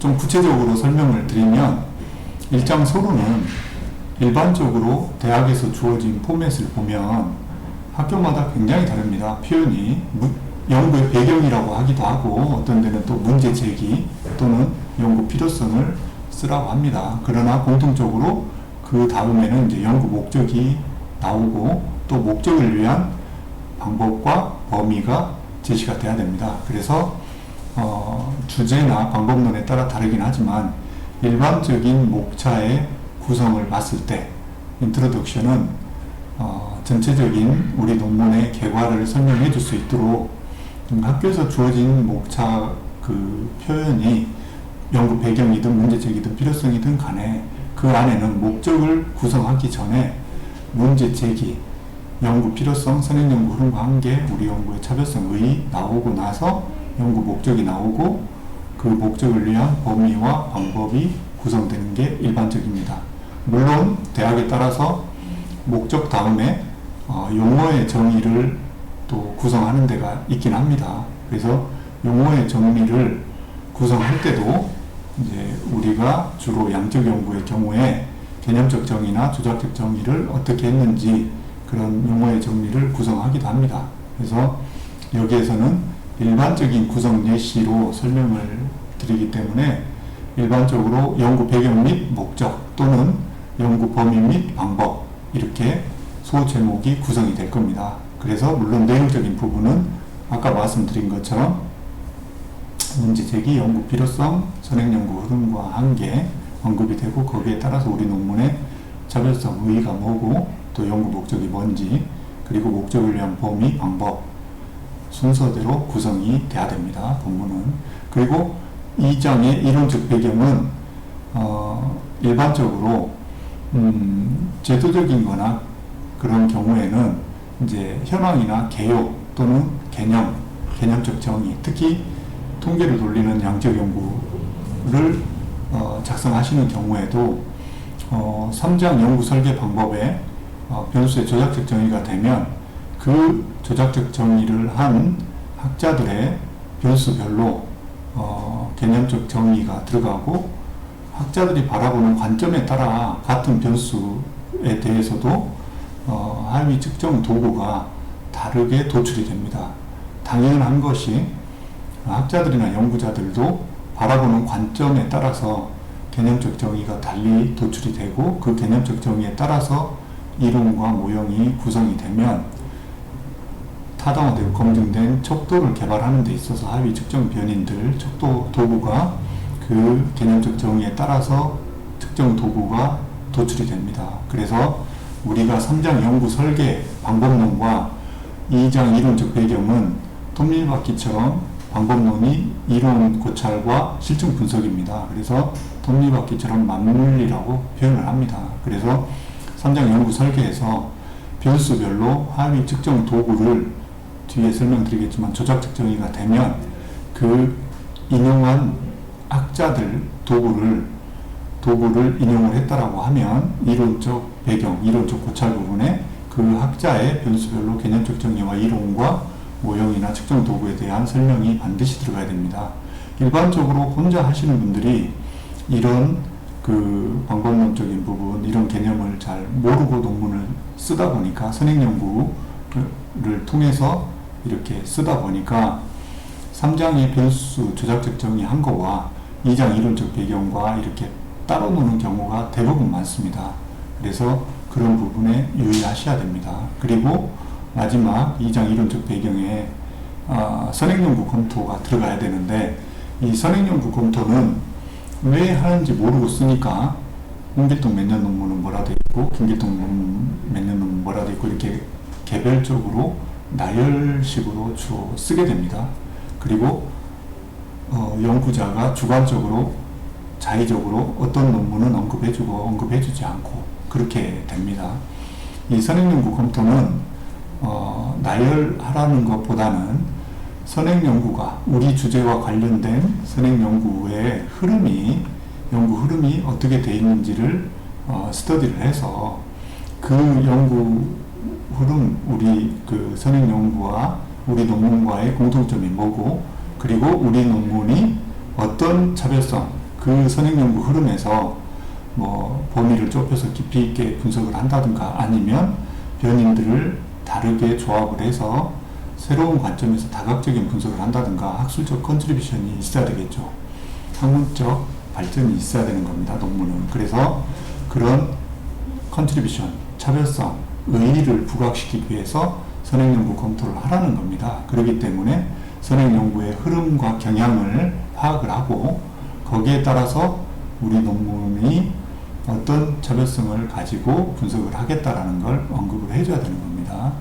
좀 구체적으로 설명을 드리면 일장 서론은 일반적으로 대학에서 주어진 포맷을 보면 학교마다 굉장히 다릅니다. 표현이 연구의 배경이라고 하기도 하고 어떤 데는 또 문제 제기 또는 연구 필요성을 쓰라고 합니다. 그러나 공통적으로 그 다음에는 이제 연구 목적이 나오고 또 목적을 위한 방법과 범위가 제시가 돼야 됩니다. 그래서 주제나 방법론에 따라 다르긴 하지만 일반적인 목차의 구성을 봤을 때 인트로덕션은 전체적인 우리 논문의 결과를 설명해 줄 수 있도록 학교에서 주어진 목차 그 표현이 연구 배경이든 문제제기든 필요성이든 간에 그 안에는 목적을 구성하기 전에 문제 제기, 연구 필요성, 선행연구 흐름과 한계, 우리 연구의 차별성의 나오고 나서 연구 목적이 나오고 그 목적을 위한 범위와 방법이 구성되는 게 일반적입니다. 물론 대학에 따라서 목적 다음에 용어의 정의를 또 구성하는 데가 있긴 합니다. 그래서 용어의 정의를 구성할 때도 이제 우리가 주로 양적 연구의 경우에 개념적 정의나 조작적 정의를 어떻게 했는지 그런 용어의 정리를 구성하기도 합니다. 그래서 여기에서는 일반적인 구성 예시로 설명을 드리기 때문에 일반적으로 연구 배경 및 목적 또는 연구 범위 및 방법 이렇게 소제목이 구성이 될 겁니다. 그래서 물론 내용적인 부분은 아까 말씀드린 것처럼 문제제기, 연구 필요성, 선행연구 흐름과 한계 언급이 되고 거기에 따라서 우리 논문의 차별성, 의의가 뭐고 또 연구 목적이 뭔지 그리고 목적을 위한 범위, 방법 순서대로 구성이 돼야 됩니다. 본문은. 그리고 2장의 이론적 배경은 일반적으로 제도적인 거나 그런 경우에는 이제 현황이나 개요 또는 개념적 정의, 특히 통계를 돌리는 양적 연구를 작성하시는 경우에도 3장 연구 설계 방법에 변수의 조작적 정의가 되면 그 조작적 정의를 한 학자들의 변수별로 개념적 정의가 들어가고 학자들이 바라보는 관점에 따라 같은 변수에 대해서도 하위 측정 도구가 다르게 도출이 됩니다. 당연한 것이 학자들이나 연구자들도 바라보는 관점에 따라서 개념적 정의가 달리 도출이 되고 그 개념적 정의에 따라서 이론과 모형이 구성이 되면 타당화되고 검증된 척도를 개발하는 데 있어서 하위 측정 변인들, 척도 도구가 그 개념적 정의에 따라서 특정 도구가 도출이 됩니다. 그래서 우리가 3장 연구 설계 방법론과 2장 이론적 배경은 톱니바퀴처럼 방법론이 이론 고찰과 실증 분석입니다. 그래서 톱니바퀴처럼 맞물리라고 표현을 합니다. 그래서 3장 연구 설계에서 변수별로 하위 측정 도구를 뒤에 설명드리겠지만 조작적 정의가 되면 그 인용한 학자들 도구를 인용을 했다라고 하면 이론적 배경, 이론적 고찰 부분에 그 학자의 변수별로 개념적 정의와 이론과 모형이나 측정 도구에 대한 설명이 반드시 들어가야 됩니다. 일반적으로 혼자 하시는 분들이 이런 그 방법론적인 부분, 이런 개념을 잘 모르고 논문을 쓰다 보니까 선행연구를 통해서 이렇게 쓰다 보니까 3장의 변수 조작적 정의 한 거와 2장 이론적 배경과 이렇게 따로 노는 경우가 대부분 많습니다. 그래서 그런 부분에 유의하셔야 됩니다. 그리고 마지막 2장 이론적 배경에 선행연구 검토가 들어가야 되는데 이 선행연구 검토는 왜 하는지 모르고 쓰니까 홍길동 몇 년 논문은 뭐라 돼 있고 김길동 몇 년 논문 뭐라 돼 있고 이렇게 개별적으로 나열식으로 주로 쓰게 됩니다. 그리고 연구자가 주관적으로 자의적으로 어떤 논문은 언급해주고 언급해주지 않고 그렇게 됩니다. 이 선행연구 검토는 나열하라는 것보다는 선행연구가 우리 주제와 관련된 선행연구의 연구 흐름이 어떻게 되어 있는지를 스터디를 해서 그 연구 흐름, 우리 그 선행연구와 우리 논문과의 공통점이 뭐고 그리고 우리 논문이 어떤 차별성, 그 선행연구 흐름에서 뭐 범위를 좁혀서 깊이 있게 분석을 한다든가 아니면 변인들을 다르게 조합을 해서 새로운 관점에서 다각적인 분석을 한다든가 학술적 컨트리뷰션이 있어야 되겠죠. 학문적 발전이 있어야 되는 겁니다. 논문은. 그래서 그런 컨트리뷰션, 차별성, 의의를 부각시키기 위해서 선행연구 검토를 하라는 겁니다. 그렇기 때문에 선행연구의 흐름과 경향을 파악을 하고 거기에 따라서 우리 논문이 어떤 차별성을 가지고 분석을 하겠다라는 걸 언급을 해줘야 되는 겁니다.